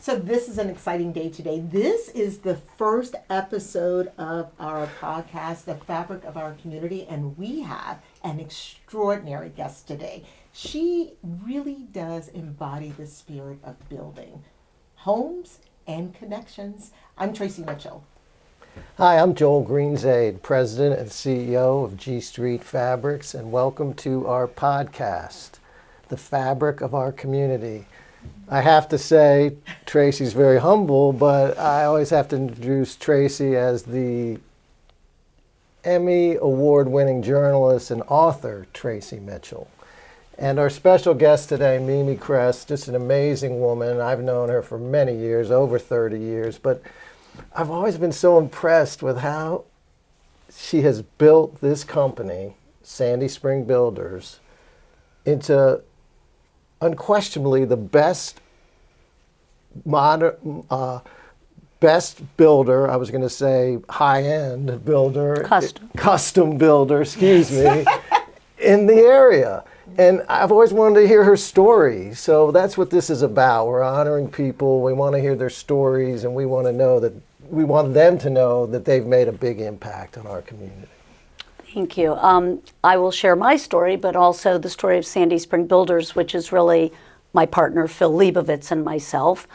So this is an exciting day today. This is the first episode of our podcast, The Fabric of Our Community, and we have an extraordinary guest today. She really does embody the spirit of building homes and connections. I'm Tracy Mitchell. Hi, I'm Joel Greenzade, President and CEO of G Street Fabrics, and welcome to our podcast, The Fabric of Our Community. I have to say, Tracy's very humble, but I always have to introduce Tracy as the Emmy award-winning journalist and author, Tracy Mitchell. And our special guest today, Mimi Kress, just an amazing woman. I've known her for many years, over 30 years, but I've always been so impressed with how she has built this company, Sandy Spring Builders, into unquestionably the best best builder, I was going to say high-end builder, custom builder, excuse me, in the area. And I've always wanted to hear her story. So that's what this is about. We're honoring people. We want to hear their stories, and we want them to know that they've made a big impact on our community. Thank you. I will share my story, but also the story of Sandy Spring Builders, which is really my partner, Phil Leibovitz, and myself.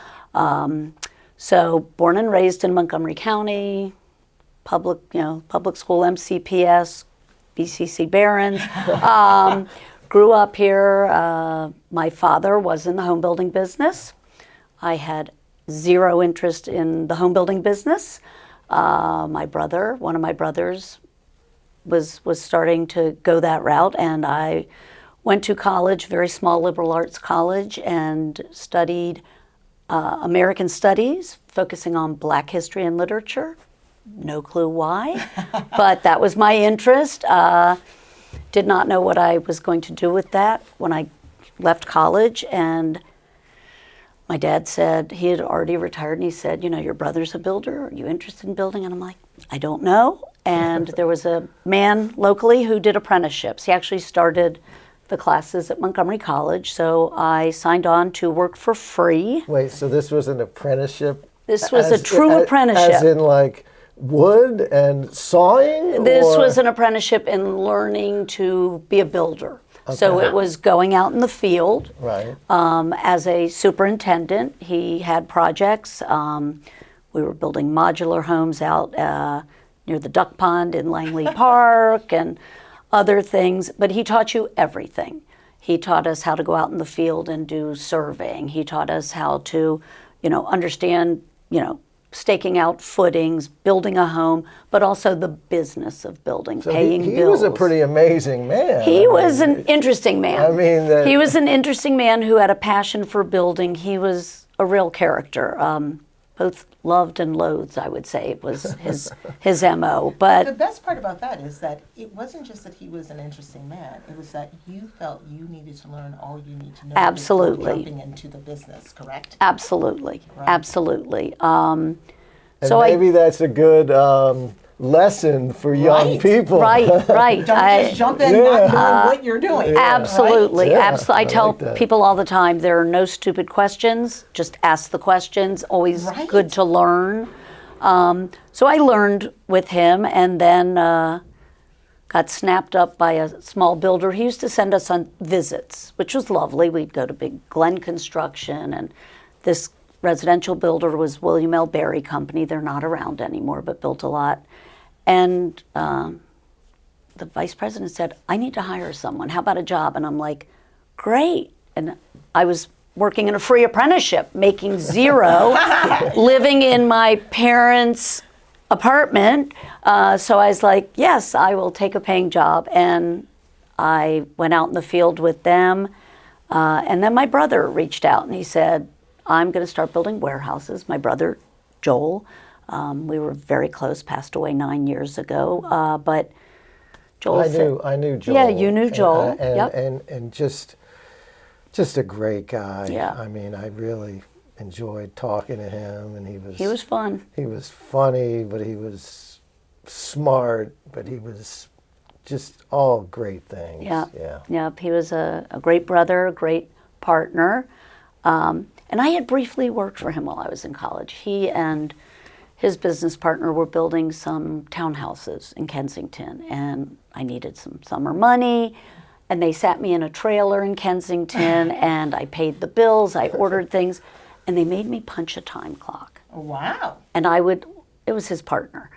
So born and raised in Montgomery County, public school, MCPS, BCC Barons. Grew up here. My father was in the home building business. I had zero interest in the home building business. One of my brothers, was starting to go that route, and I went to college, very small liberal arts college, and studied American Studies, focusing on Black history and literature. No clue why, but that was my interest. Did not know what I was going to do with that when I left college, and my dad said, he had already retired, and he said, your brother's a builder, are you interested in building? And I'm like, I don't know. And there was a man locally who did apprenticeships. He actually started the classes at Montgomery College, so I signed on to work for free. Wait, so this was an apprenticeship? This was a true apprenticeship. As in like wood and sawing? This was an apprenticeship in learning to be a builder. Okay. So it was going out in the field. Right. As a superintendent, he had projects. We were building modular homes out near the duck pond in Langley Park and other things, but he taught you everything. He taught us how to go out in the field and do surveying. He taught us how to, understand, staking out footings, building a home, but also the business of building, so paying he bills. He was a pretty amazing man. He was an interesting man. He was an interesting man who had a passion for building. He was a real character. Both loved and loathed, I would say, was his MO. But the best part about that is that it wasn't just that he was an interesting man. It was that you felt you needed to learn all you need to know. Absolutely. Before jumping into the business, correct? Absolutely. Right. Absolutely. And maybe that's a good lesson for young people. Right. Don't just jump in not knowing what you're doing. Absolutely. Right? Yeah, absolutely. I tell people all the time, there are no stupid questions. Just ask the questions. Always good to learn. So I learned with him, and then got snapped up by a small builder. He used to send us on visits, which was lovely. We'd go to Big Glen Construction, and this residential builder was William L. Berry Company. They're not around anymore, but built a lot. And the vice president said, I need to hire someone. How about a job? And I'm like, great. And I was working in a free apprenticeship, making zero, living in my parents' apartment. So I was like, yes, I will take a paying job. And I went out in the field with them. And then my brother reached out and he said, I'm going to start building warehouses. My brother, Joel, we were very close, passed away 9 years ago. But Joel I knew Joel. Yeah, you knew Joel. And just a great guy. Yeah. I mean, I really enjoyed talking to him, and he was fun. He was funny, but he was smart, but he was just all great things. Yeah. He was a great brother, a great partner. And And I had briefly worked for him while I was in college. He and his business partner were building some townhouses in Kensington, and I needed some summer money. And they sat me in a trailer in Kensington, and I paid the bills, I ordered things, and they made me punch a time clock. Wow. And it was his partner.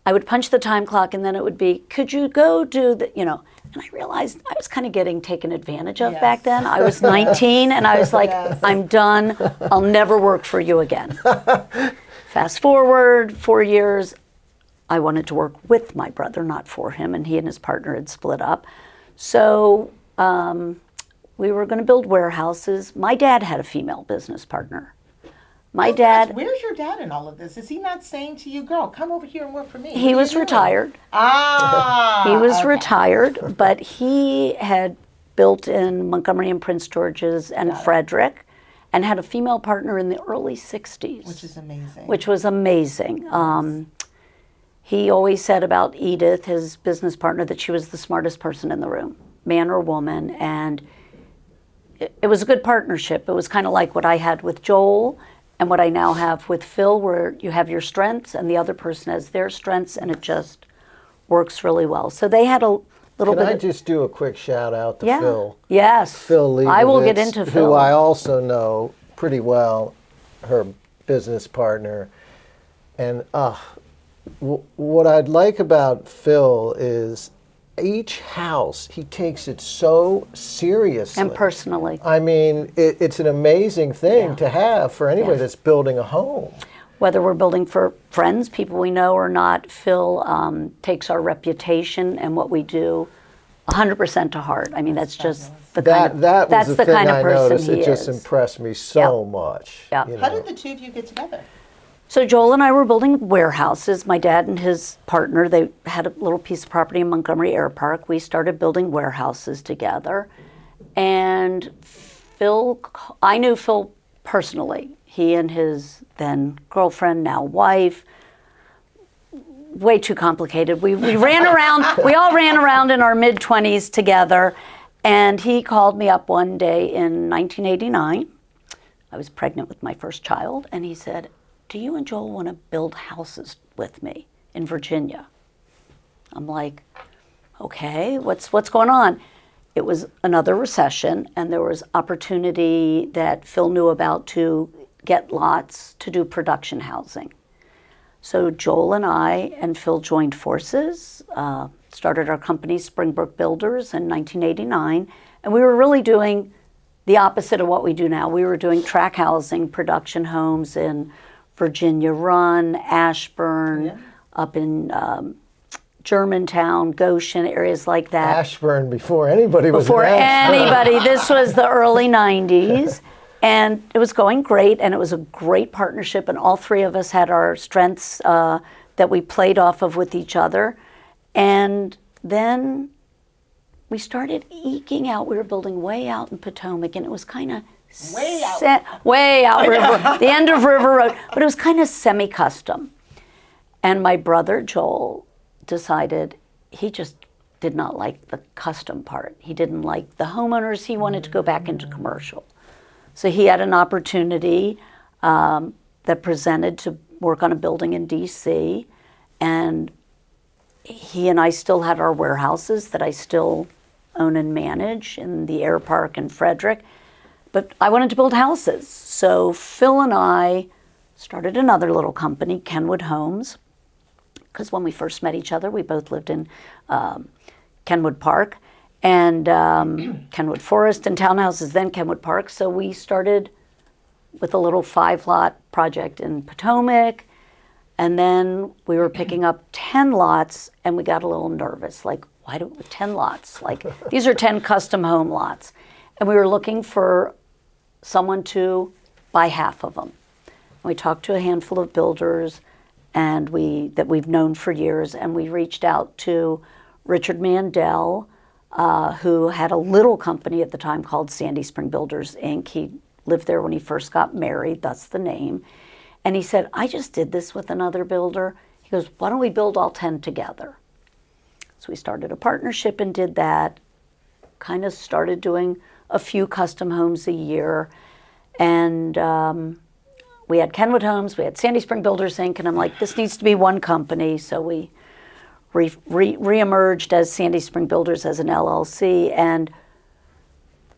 I would punch the time clock, and then it would be, could you go do the, and I realized I was kind of getting taken advantage of back then. I was 19, and I was like, I'm done. I'll never work for you again. Fast forward 4 years, I wanted to work with my brother, not for him, and he and his partner had split up. So we were going to build warehouses. My dad had a female business partner. My dad. Where's your dad in all of this? Is he not saying to you, girl, come over here and work for me? He was retired. He was retired, but he had built in Montgomery and Prince George's and Frederick, and had a female partner in the early 60s. Which is amazing. Which was amazing. He always said about Edith, his business partner, that she was the smartest person in the room, man or woman, and it was a good partnership. It was kind of like what I had with Joel and what I now have with Phil, where you have your strengths and the other person has their strengths, and it just works really well. So they had a little bit. Can I just do a quick shout out to Phil? Yes. Phil Leibovitz, I will get into Phil. Who I also know pretty well, her business partner. And what I'd like about Phil is each house, he takes it so seriously. And personally. I mean, it's an amazing thing to have for anybody that's building a home. Whether we're building for friends, people we know or not, Phil takes our reputation and what we do 100% to heart. I mean, that's just the kind of that's the kind of person noticed. he It just is. impressed me so much. Yeah. How did the two of you get together? So Joel and I were building warehouses. My dad and his partner, they had a little piece of property in Montgomery Air Park. We started building warehouses together. And I knew Phil personally. He and his then girlfriend, now wife, way too complicated. We ran around, we all ran around in our mid-20s together. And he called me up one day in 1989. I was pregnant with my first child. And he said, do you and Joel want to build houses with me in Virginia? I'm like, okay, what's going on? It was another recession, and there was opportunity that Phil knew about to get lots to do production housing. So Joel and I and Phil joined forces, started our company, Springbrook Builders, in 1989, and we were really doing the opposite of what we do now. We were doing tract housing, production homes in Virginia Run, Ashburn, up in Germantown, Goshen, areas like that. Ashburn before anybody was Before in Ashburn. anybody. This was the early 90s. And it was going great, and it was a great partnership, and all three of us had our strengths that we played off of with each other. And then we started eking out. We were building way out in Potomac, and it was kind of way out river, the end of River Road, but it was kind of semi-custom. And my brother Joel decided he just did not like the custom part. He didn't like the homeowners. He wanted to go back into commercial. So he had an opportunity that presented to work on a building in DC, and he and I still had our warehouses that I still own and manage in the Air Park in Frederick. But I wanted to build houses. So Phil and I started another little company, Kenwood Homes, because when we first met each other, we both lived in Kenwood Park and Kenwood Forest and townhouses, then Kenwood Park. So we started with a little 5-lot project in Potomac, and then we were picking up 10 lots, and we got a little nervous, like, why do 10 lots? Like, these are 10 custom home lots. And we were looking for someone to buy half of them. We talked to a handful of builders and that we've known for years, and we reached out to Richard Mandel, who had a little company at the time called Sandy Spring Builders, Inc. He lived there when he first got married, that's the name. And he said, I just did this with another builder. He goes, why don't we build all 10 together? So we started a partnership and did that, kind of started doing a few custom homes a year. And we had Kenwood Homes, we had Sandy Spring Builders Inc., and I'm like, this needs to be one company. So we re-emerged as Sandy Spring Builders as an LLC. And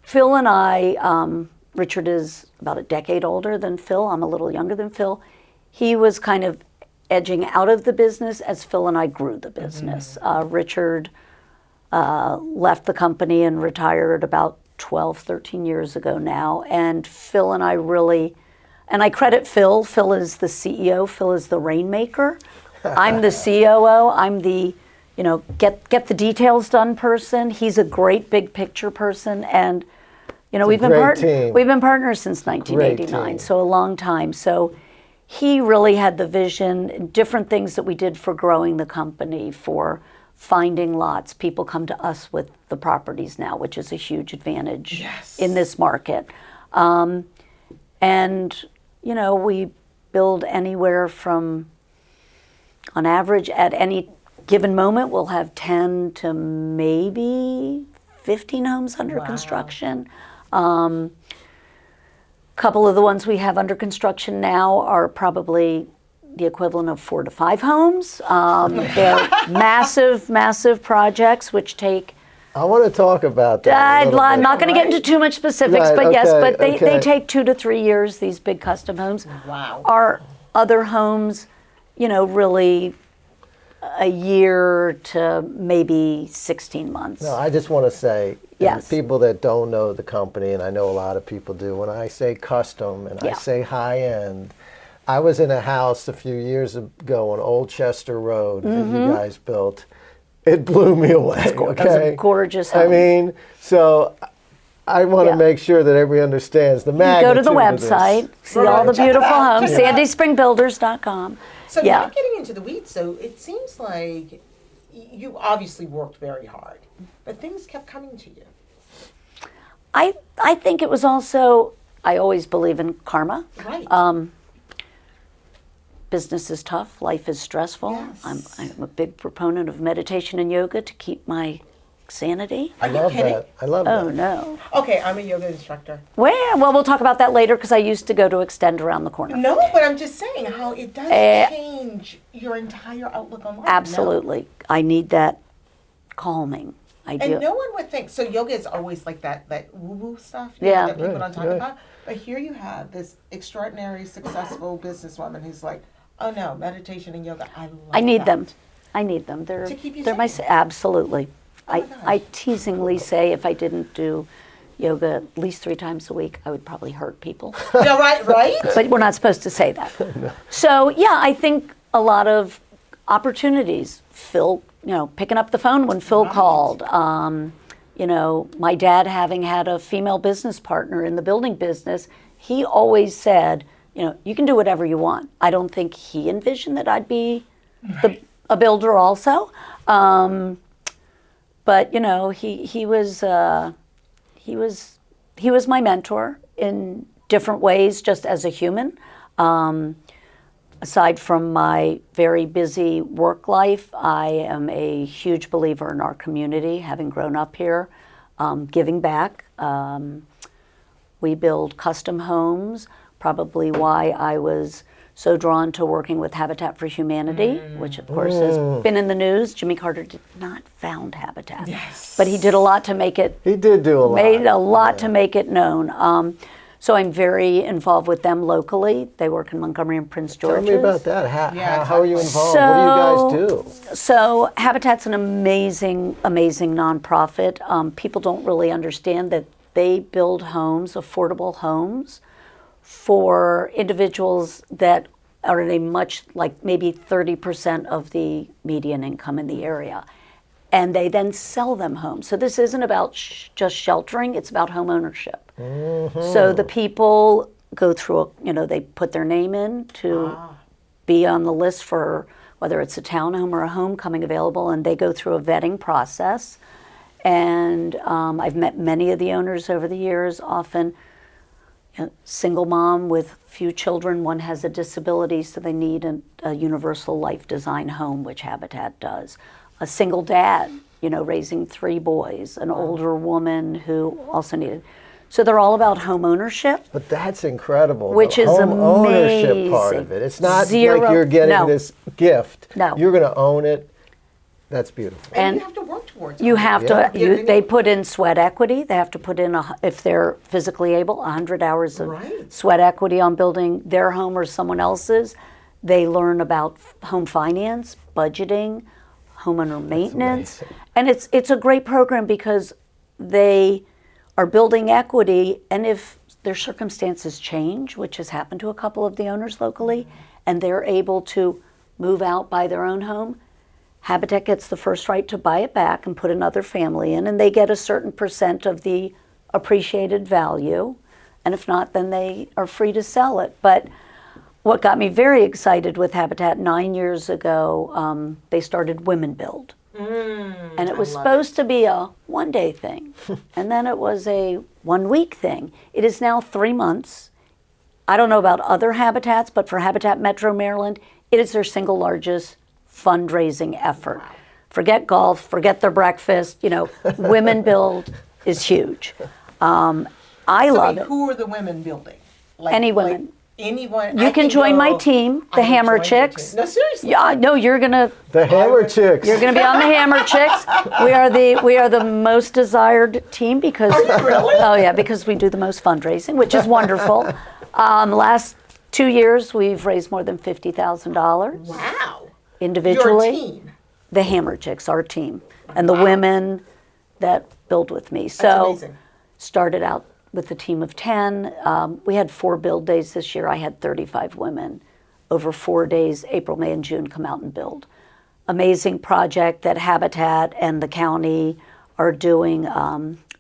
Phil and I, Richard is about a decade older than Phil. I'm a little younger than Phil. He was kind of edging out of the business as Phil and I grew the business. Richard left the company and retired about 12, 13 years ago now. And Phil and I really, and I credit Phil. Phil is the CEO. Phil is the rainmaker. I'm the COO. I'm the, get the details done person. He's a great big picture person. And, we've been partners since 1989, so a long time. So he really had the vision, different things that we did for growing the company, for finding lots. People come to us with the properties now, which is a huge advantage in this market. And, we build anywhere from, on average, at any given moment, we'll have 10 to maybe 15 homes under construction. Couple of the ones we have under construction now are probably the equivalent of 4 to 5 homes. They're massive projects which take. I want to talk about that. I'm not going to get into too much specifics, but yes, but they take 2 to 3 years, these big custom homes. Wow. Our other homes, really a year to maybe 16 months. No, I just want to say, yes, people that don't know the company, and I know a lot of people do, when I say custom and I say high end, I was in a house a few years ago on Old Chester Road that you guys built. It blew me away. It was a gorgeous home. I mean, so I want to make sure that everybody understands the magnitude. Go to the website, see all the beautiful homes, sandyspringbuilders.com. So not getting into the weeds, so it seems like you obviously worked very hard, but things kept coming to you. I think it was also, I always believe in karma. Right. Business is tough, life is stressful. Yes. I'm a big proponent of meditation and yoga to keep my sanity. I love that. Oh, no. Okay, I'm a yoga instructor. Well, we'll talk about that later because I used to go to Extend around the corner. No, but I'm just saying how it does change your entire outlook on life. Absolutely. No. I need that calming. I do. And no one would think, so yoga is always like that woo-woo stuff that people don't talk about. But here you have this extraordinary, successful businesswoman who's like, oh no, meditation and yoga, I need them. I need them. They're to keep you they're sane. Absolutely. I teasingly say if I didn't do yoga at least 3 times a week, I would probably hurt people. Yeah, right? But we're not supposed to say that. No. So, I think a lot of opportunities. Phil, picking up the phone when Phil called. My dad having had a female business partner in the building business, he always said, you can do whatever you want. I don't think he envisioned that I'd be a builder also. But he was my mentor in different ways, just as a human. Aside from my very busy work life, I am a huge believer in our community, having grown up here, giving back. We build custom homes, probably why I was so drawn to working with Habitat for Humanity, which of course has been in the news. Jimmy Carter did not found Habitat, but he did a lot to make it. He did do a lot. Made a lot to make it known. So I'm very involved with them locally. They work in Montgomery and Prince George's. Tell me about that. How are you involved? What do you guys do? So Habitat's an amazing nonprofit. People don't really understand that they build homes, affordable homes, for individuals that are in a much, like maybe 30% of the median income in the area. And they then sell them homes. So this isn't about just sheltering, it's about home ownership. Mm-hmm. So the people go through, they put their name in to be on the list for whether it's a townhome or a home coming available, and they go through a vetting process. And I've met many of the owners over the years, often single mom with few children. One has a disability, so they need a universal life design home, which Habitat does. A single dad, raising 3 boys, an older woman who also needed. So they're all about home ownership. But that's incredible. Which the is home ownership part amazing. of it. It's not Zero- like you're getting no. this gift. No. You're going to own it. That's beautiful. And you have to work towards it. You have Yeah. to, they put in sweat equity. They have to put in, if they're physically able, 100 hours of Right. sweat equity on building their home or someone else's. They learn about home finance, budgeting, homeowner maintenance. amazing. And it's a great program because they are building equity, and if their circumstances change, which has happened to a couple of the owners locally, and they're able to move out, buy their own home, Habitat gets the first right to buy it back and put another family in, and they get a certain percent of the appreciated value. And if not, then they are free to sell it. But what got me very excited with Habitat 9 years ago, they started Women Build. And it was supposed to be a one-day thing. And then it was a one-week thing. It is now 3 months. I don't know about other habitats, but for Habitat Metro Maryland, it is their single largest fundraising effort. Wow. Forget golf, forget their breakfast, Women Build is huge. I love it. Who are the women building? Like, Any women. Anyone. You can join my team, the I can Hammer join your Chicks. team. No, seriously. Yeah, no, you're gonna The Hammer Chicks. You're going to be on the Hammer Chicks. We are the most desired team because really? oh yeah, because we do the most fundraising, which is wonderful. Last 2 years we've raised more than $50,000 Wow. individually. Your team. The Hammer Chicks, our team, and the women that build with me. So amazing. started out with a team of 10. We had 4 build days this year. I had 35 women over 4 days, April, May, and June, come out and build. Amazing project that Habitat and the county are doing,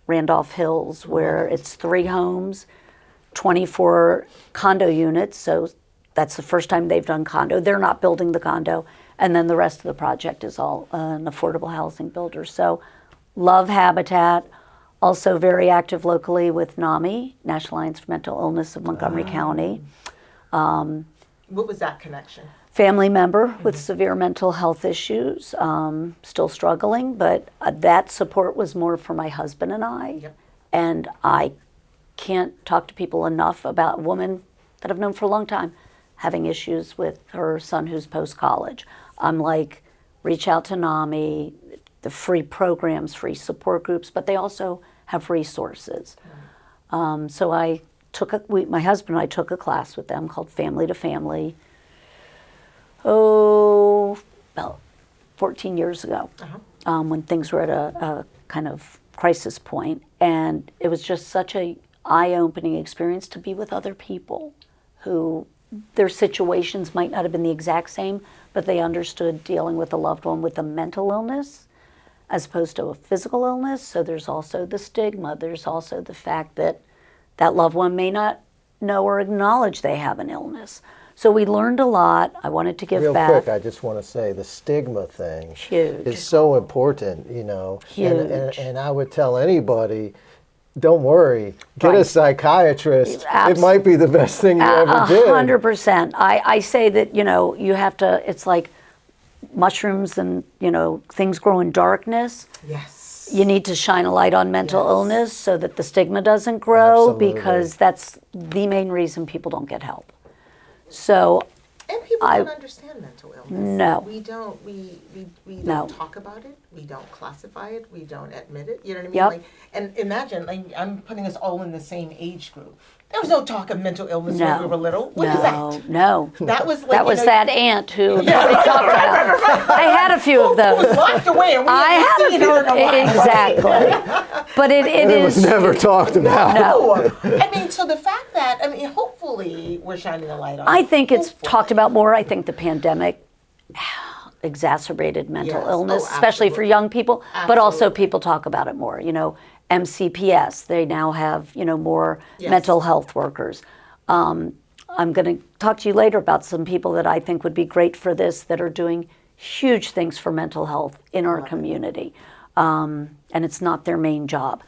Randolph Hills, where it's 3 homes, 24 condo units. So that's the first time they've done condo. They're not building the condo. And then the rest of the project is all an affordable housing builder. So love Habitat. Also very active locally with NAMI, National Alliance for Mental Illness of Montgomery County. What was that connection? Family member with severe mental health issues, still struggling, but that support was more for my husband and I. Yep. And I can't talk to people enough about a woman that I've known for a long time having issues with her son who's post-college. I'm like, reach out to NAMI, the free programs, free support groups, but they also have resources. So I took my husband and I took a class with them called Family to Family, about 14 years ago, when things were at a kind of crisis point. And it was just such a eye-opening experience to be with other people who their situations might not have been the exact same, but they understood dealing with a loved one with a mental illness as opposed to a physical illness. So there's also the stigma. There's also the fact that that loved one may not know or acknowledge they have an illness. So we learned a lot. I wanted to give Real back. quick, I just want to say the stigma thing Huge. is so important, Huge. And I would tell anybody, don't worry, get a Right. psychiatrist. It might be the best thing you ever did. 100%. I say that, you have to, it's like mushrooms and, things grow in darkness. Yes. You need to shine a light on mental illness so that the stigma doesn't grow, Absolutely. because that's the main reason people don't get help. So And people don't understand mental illness. No. We don't. We No. don't talk about it. We don't classify it. We don't admit it. You know what I mean? Yep. Like, and imagine, I'm putting us all in the same age group. There was no talk of mental illness when No. we were little. What is that? No. That was like, That was that aunt who nobody talked about. I had a few of It was those. locked away, and we I hadn't had a seen few. her in a while. Exactly. But it It was is. never talked about. No. I mean, so the fact that, hopefully we're shining a light on it. I think it's Hopefully. talked about more. I think the pandemic exacerbated mental Yes. illness, Oh, especially for absolutely. young people, but also Absolutely. people talk about it more. MCPS, they now have, more Yes. mental health workers. I'm going to talk to you later about some people that I think would be great for this that are doing huge things for mental health in our community. And it's not their main job.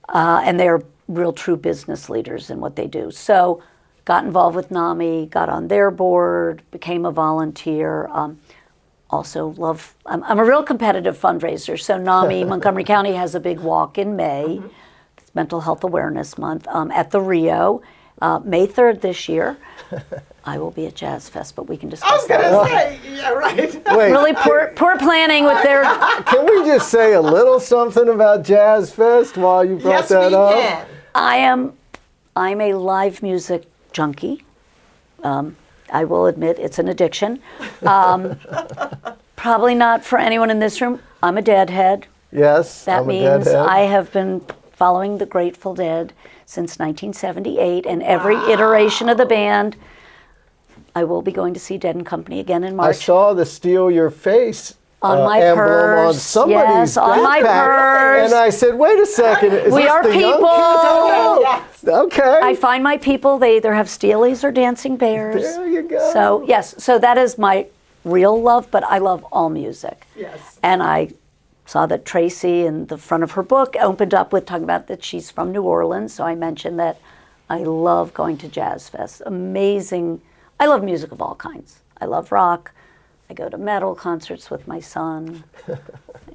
And they're real true business leaders in what they do. So got involved with NAMI, got on their board, became a volunteer. Also love, I'm a real competitive fundraiser. So NAMI, Montgomery County has a big walk in May. Mental Health Awareness Month, at the Rio. May 3rd this year, I will be at Jazz Fest, but we can discuss I was that. going to say, yeah, right. Wait, Really poor planning with their... can we just say a little something about Jazz Fest while you brought Yes, that we up? can. I'm a live music junkie. I will admit it's an addiction. Probably not for anyone in this room. I'm a Deadhead. Yes, That I'm a means Deadhead. I have been following the Grateful Dead since 1978, and every iteration of the band. I will be going to see Dead and Company again in I March. saw the Steal Your Face On my emblem on purse, somebody's yes, on my backpack, purse. and I said, "Wait a second, is We this are the young people." kids? Oh, Yes. okay. I find my people, they either have Steelies or Dancing Bears. There you go. So, yes, so that is my real love, but I love all music. Yes. And I saw that Tracy, in the front of her book, opened up with talking about that she's from New Orleans. So I mentioned that I love going to Jazz Fest. Amazing. I love music of all kinds. I love rock. I go to metal concerts with my son,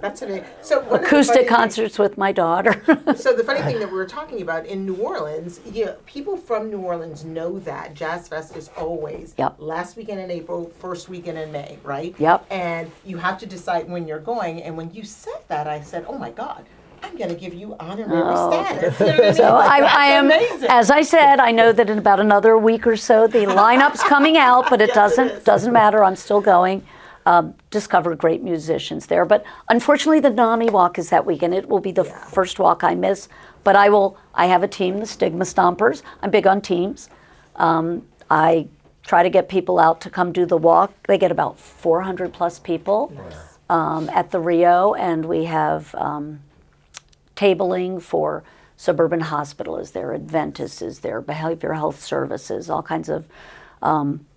That's it. So one of the acoustic funny concerts with my daughter. So the funny thing that we were talking about in New Orleans, people from New Orleans know that Jazz Fest is always Yep. last weekend in April, first weekend in May, right? Yep. And you have to decide when you're going. And when you said that, I said, "Oh my God, I'm going to give you honorary status." You know what I mean? So Like, I that's am, amazing. as I said, I know that in about another week or so the lineup's coming out, but it Yes, it is. doesn't matter. I'm still going. Discover great musicians there, but unfortunately the NAMI walk is that weekend. It will be the first walk I miss, but I have a team, the Stigma Stompers. I'm big on teams. I try to get people out to come do the walk. They get about 400 plus people at the Rio, and we have tabling for Suburban Hospital is there, Adventist is there, Behavioral Health Services, all kinds of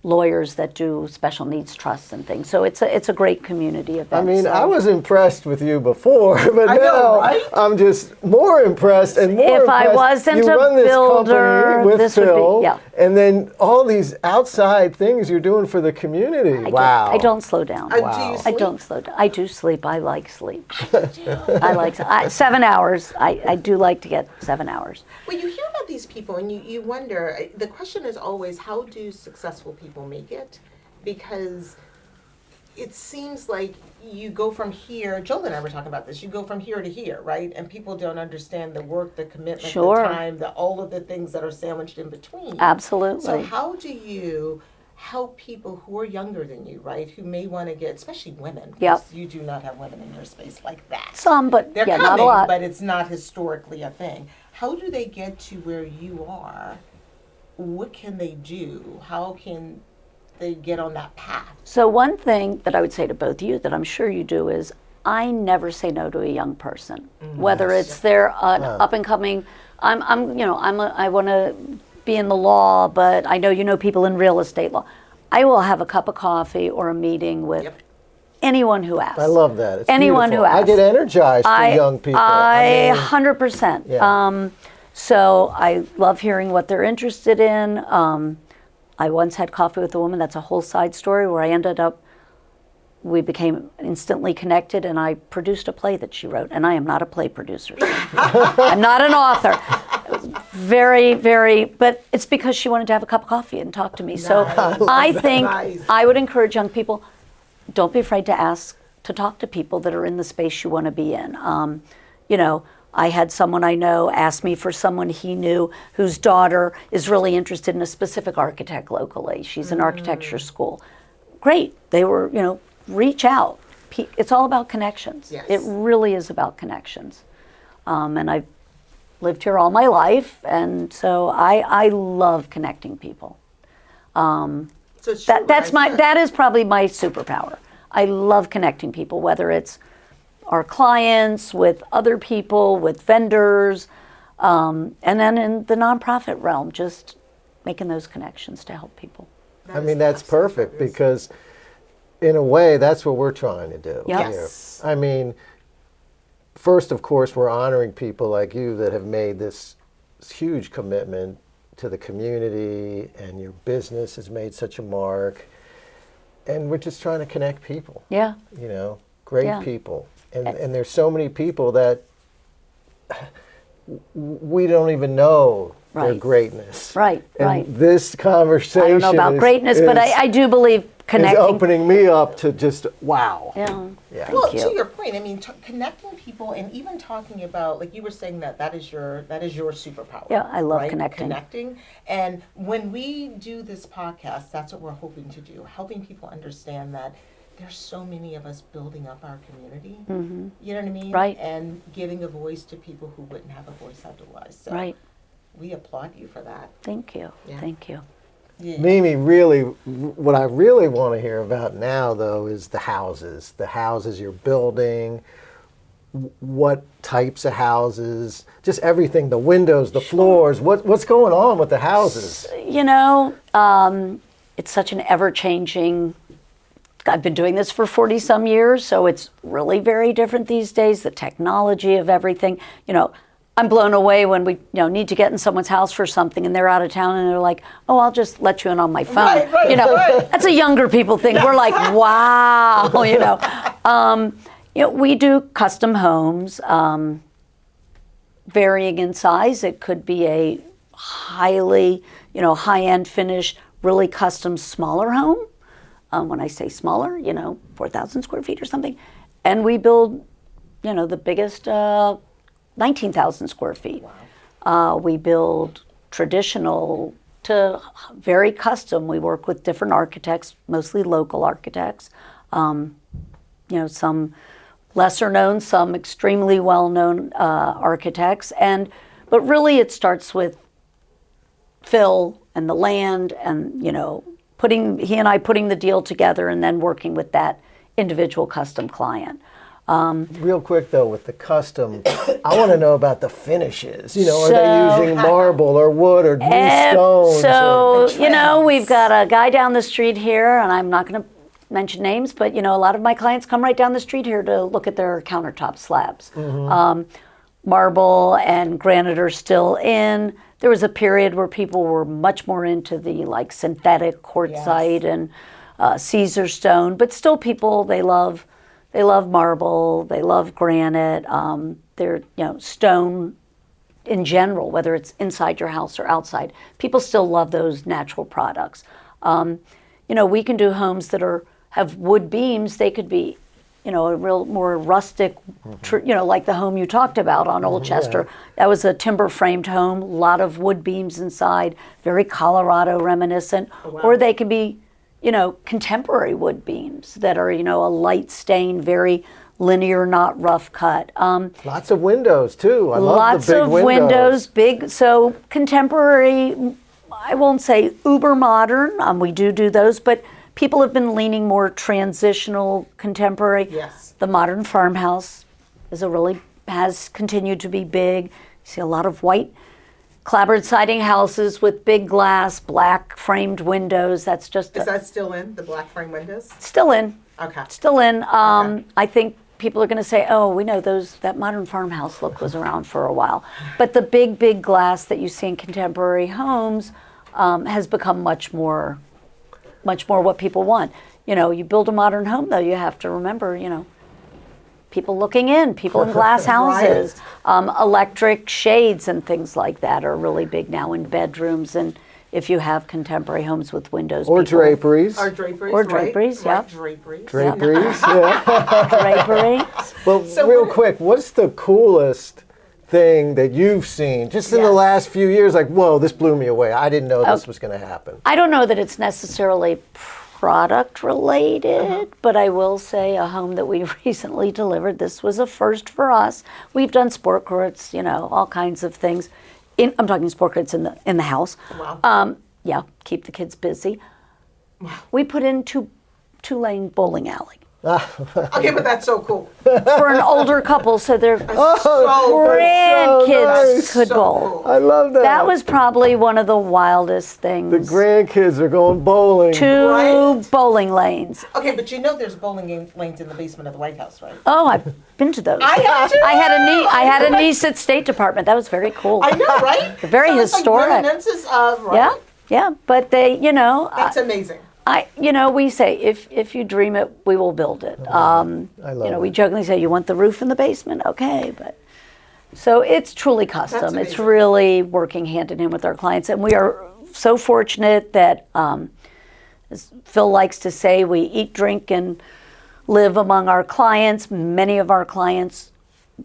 lawyers that do special needs trusts and things. So it's a great community event. I mean, so. I was impressed with you before, but I now know, right? I'm just more impressed and more If I impressed. wasn't you a run this builder, company with this would be- Phil, yeah. and then all these outside things you're doing for the community. Wow. I don't slow down. Do you I sleep? don't slow down. I do sleep. I like sleep. I like 7 hours. I do like to get 7 hours. Well, you hear about these people and you wonder, the question is always, how do successful people make it? Because it seems like you go from here, Joel and I were talking about this, you go from here to here, right? And people don't understand the work, the commitment, Sure. the time, all of the things that are sandwiched in between. Absolutely. So how do you help people who are younger than you, right? Who may want to get, especially women. 'Cause Yep. You do not have women in your space like that. Some, but They're yeah, coming, not a lot. but it's not historically a thing. How do they get to where you are? What can they do? How can they get on that path? So one thing that I would say to both of you that I'm sure you do is I never say no to a young person, whether it's they're an up and coming. I want to be in the law, but I know you know people in real estate law. I will have a cup of coffee or a meeting with Yep. anyone who asks. I love that. It's anyone beautiful. who asks. I get energized for young people. I mean, 100%. Yeah. So I love hearing what they're interested in. I once had coffee with a woman, that's a whole side story, where I ended up, we became instantly connected, and I produced a play that she wrote, and I am not a play producer. I'm not an author. It was very, very, but it's because she wanted to have a cup of coffee and talk to me. So Nice. I think Nice. I would encourage young people, don't be afraid to ask, to talk to people that are in the space you want to be in. I had someone I know ask me for someone he knew whose daughter is really interested in a specific architect locally. She's in architecture school. Great. They were, reach out. It's all about connections. Yes. It really is about connections. And I've lived here all my life, and so I love connecting people. So it's true what I said. That is probably my superpower. I love connecting people, whether it's our clients, with other people, with vendors, and then in the nonprofit realm, just making those connections to help people. I mean, that's perfect because, in a way, that's what we're trying to do. Yep. here. Yes. I mean, first, of course, we're honoring people like you that have made this huge commitment to the community, and your business has made such a mark. And we're just trying to connect people. Yeah. Great Yeah. people. And there's so many people that we don't even know their Right. greatness. Right, And right. this conversation I don't know about greatness, but I do believe is connecting. opening me up to just wow. Yeah. Yeah. Well, you. to your point, I mean, connecting people and even talking about, like you were saying, that is your superpower. Yeah, I love right? connecting. Connecting, and when we do this podcast, that's what we're hoping to do, helping people understand that there's so many of us building up our community. Mm-hmm. You know what I mean? Right. And giving a voice to people who wouldn't have a voice otherwise. So Right. we applaud you for that. Thank you. Yeah. Thank you. Yeah. Mimi, really, what I really want to hear about now, though, is the houses you're building. What types of houses? Just everything, the windows, the floors. What's going on with the houses? You know, it's such an ever-changing. I've been doing this for 40 some years, so it's really very different these days. The technology of everything. You know, I'm blown away when we need to get in someone's house for something and they're out of town and they're like, "Oh, I'll just let you in on my phone." Right, you know, right. that's a younger people thing. We're like, "Wow," you know. We do custom homes, varying in size. It could be a highly, high-end finish, really custom smaller home. When I say smaller, 4,000 square feet or something. And we build, the biggest 19,000 square feet. Wow. We build traditional to very custom. We work with different architects, mostly local architects. Some lesser known, some extremely well known architects. But really it starts with Phil and the land and, he and I putting the deal together and then working with that individual custom client. Real quick, though, with the custom, I want to know about the finishes. Are they using marble or wood or blue stones? So, we've got a guy down the street here, and I'm not going to mention names, but, a lot of my clients come right down the street here to look at their countertop slabs. Mm-hmm. Marble and granite are still in. There was a period where people were much more into the synthetic quartzite and Caesar stone, but still people, they love marble, they love granite, they're, stone in general, whether it's inside your house or outside. People still love those natural products. We can do homes that have wood beams. They could be, a real more rustic, like the home you talked about on Old Chester. Yeah. That was a timber framed home, a lot of wood beams inside, very Colorado reminiscent. Oh, wow. Or they can be, contemporary wood beams that are, a light stain, very linear, not rough cut. Lots of windows, too. I love Lots the big of windows. big. So contemporary, I won't say uber modern. We do those, but people have been leaning more transitional, contemporary. Yes. The modern farmhouse has continued to be big. You see a lot of white clapboard siding houses with big glass, black framed windows. That's just Is that still in, the black frame windows? still in. Okay. Still in. Okay. I think people are going to say, "Oh, we know that modern farmhouse look was around for a while." But the big glass that you see in contemporary homes has become much more what people want. You build a modern home, though, you have to remember, people looking in, people in glass houses, electric shades and things like that are really big now in bedrooms. And if you have contemporary homes with windows, Or draperies. Or draperies, Or right? draperies, Right, yeah. draperies. Draperies, yeah. draperies. Well, So real what- quick, what's the coolest thing that you've seen just in the Yes. last few years? Like, whoa, this blew me away. I didn't know this was going to happen. I don't know that it's necessarily product related, but I will say a home that we recently delivered, this was a first for us. We've done sport courts, all kinds of things. I'm talking sport courts in the house. Wow. Yeah, keep the kids busy. We put in two-lane bowling alley Okay, but that's so cool. for an older couple, so their grandkids nice. could So bowl. cool. I love that. That was probably one of the wildest things. The grandkids are going bowling. Two Right? bowling lanes. Okay, but there's bowling lanes in the basement of the White House, right? Oh, I've been to those. I have too. I had a niece at State Department. That was very cool. I know, right? Very So it's historic. Like reminiscences of, right? Yeah. But they, That's amazing. we say if you dream it, we will build it. I love We it. jokingly say, you want the roof in the basement, okay, but So it's truly custom. It's amazing. really working hand in hand with our clients. And we are so fortunate that, as Phil likes to say, we eat, drink, and live among our clients. Many of our clients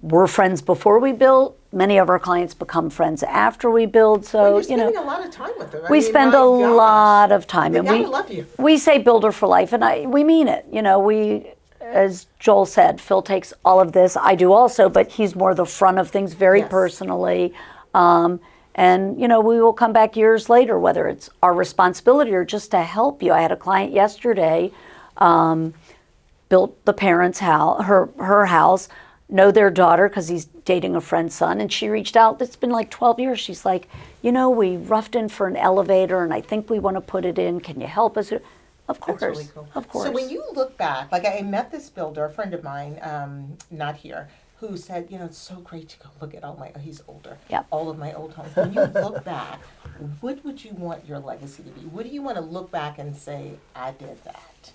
were friends before we built. Many of our clients become friends after we build. So, Well, you're spending a lot of time with them. we spend a lot of time. They And gotta love you. we say builder for life, and we mean it. As Joel said, Phil takes all of this. I do also, but he's more the front of things very Yes. personally. And, we will come back years later, whether it's our responsibility or just to help you. I had a client yesterday, built the parents' house, her house, know their daughter because he's dating a friend's son. And she reached out, it's been like 12 years. She's like, we roughed in for an elevator and I think we want to put it in. Can you help us? Of course, That's really cool. of course. So when you look back, like I met this builder, a friend of mine, not here, who said, it's so great to go look at he's older, Yep. all of my old homes. When you look back, what would you want your legacy to be? What do you want to look back and say, I did that?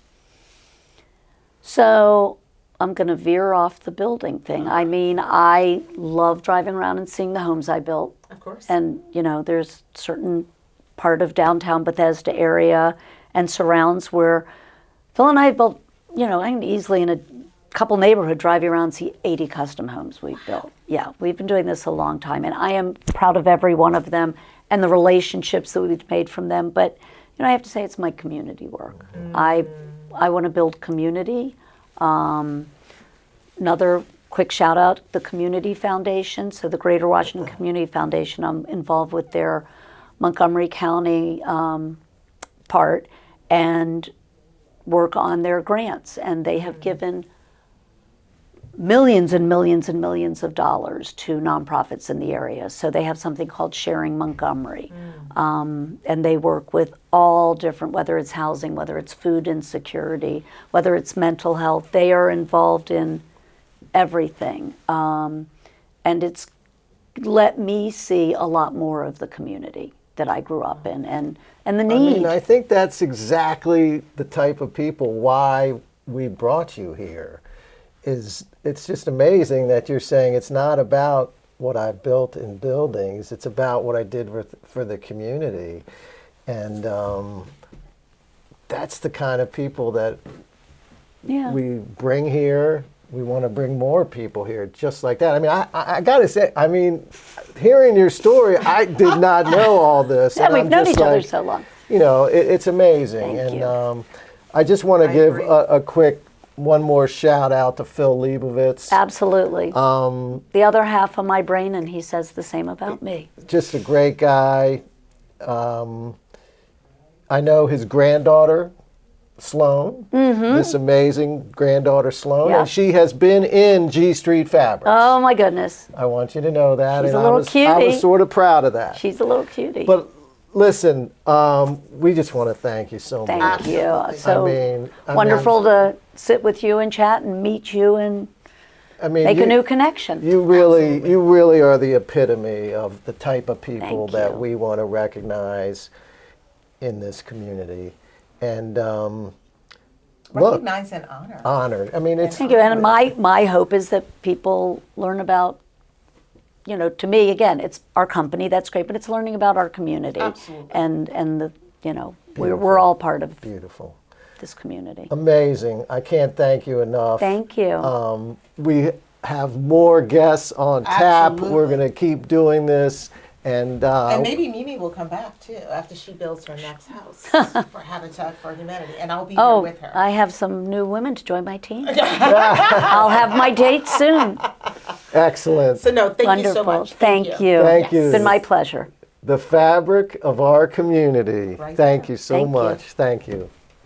So I'm going to veer off the building thing. I mean, I love driving around and seeing the homes I built. Of course. And, there's certain part of downtown Bethesda area and surrounds where Phil and I have built, I can easily in a couple neighborhood drive you around and see 80 custom homes we've built. Yeah, we've been doing this a long time and I am proud of every one of them and the relationships that we've made from them. But, I have to say it's my community work. I want to build community. Another quick shout out, the Community Foundation. So the Greater Washington Community Foundation, I'm involved with their Montgomery County part and work on their grants. And they have given millions and millions and millions of dollars to nonprofits in the area. So they have something called Sharing Montgomery. And they work with all different, whether it's housing, whether it's food insecurity, whether it's mental health. They are involved in everything. And it's let me see a lot more of the community that I grew up in and the need. I think that's exactly the type of people why we brought you here. It's just amazing that you're saying it's not about what I built in buildings, it's about what I did for the community. And that's the kind of people that we bring here. We want to bring more people here just like that. I got to say, hearing your story, I did not know all this. Yeah, and we've I'm known just each other like, so long. It's amazing. Thank you. And I just want to I give agree. a quick one more shout out to Phil Leibovitz. Absolutely. The other half of my brain, and he says the same about me. Just a great guy. I know his granddaughter, Sloan, this amazing granddaughter, Sloan, Yeah. and she has been in G Street Fabrics. Oh my goodness. I want you to know that. She's and a little I was cutie. sort of proud of that. She's a little cutie. But listen, we just want to thank you so Thank much. you. Absolutely. So I mean, wonderful to sit with you and chat and meet you and make a new connection. You really are the epitome of the type of people Thank that you. we want to recognize in this community. And Recognize and honor. honored. It's Thank you. And my hope is that people learn about, to me, again, it's our company, that's great, but it's learning about our community. Absolutely. And the, we're all part of beautiful. this community. Amazing. I can't thank you enough. Thank you. We have more guests on tap. Absolutely. We're going to keep doing this. And maybe Mimi will come back too after she builds her next house for Habitat for Humanity, and I'll be there Oh, with her. I have some new women to join my team. I'll have my date soon. excellent. So no, thank Wonderful. you so much. Thank you. Thank you. It's been my pleasure. The fabric of our community. Right Thank there. you so Thank you. much. Thank you.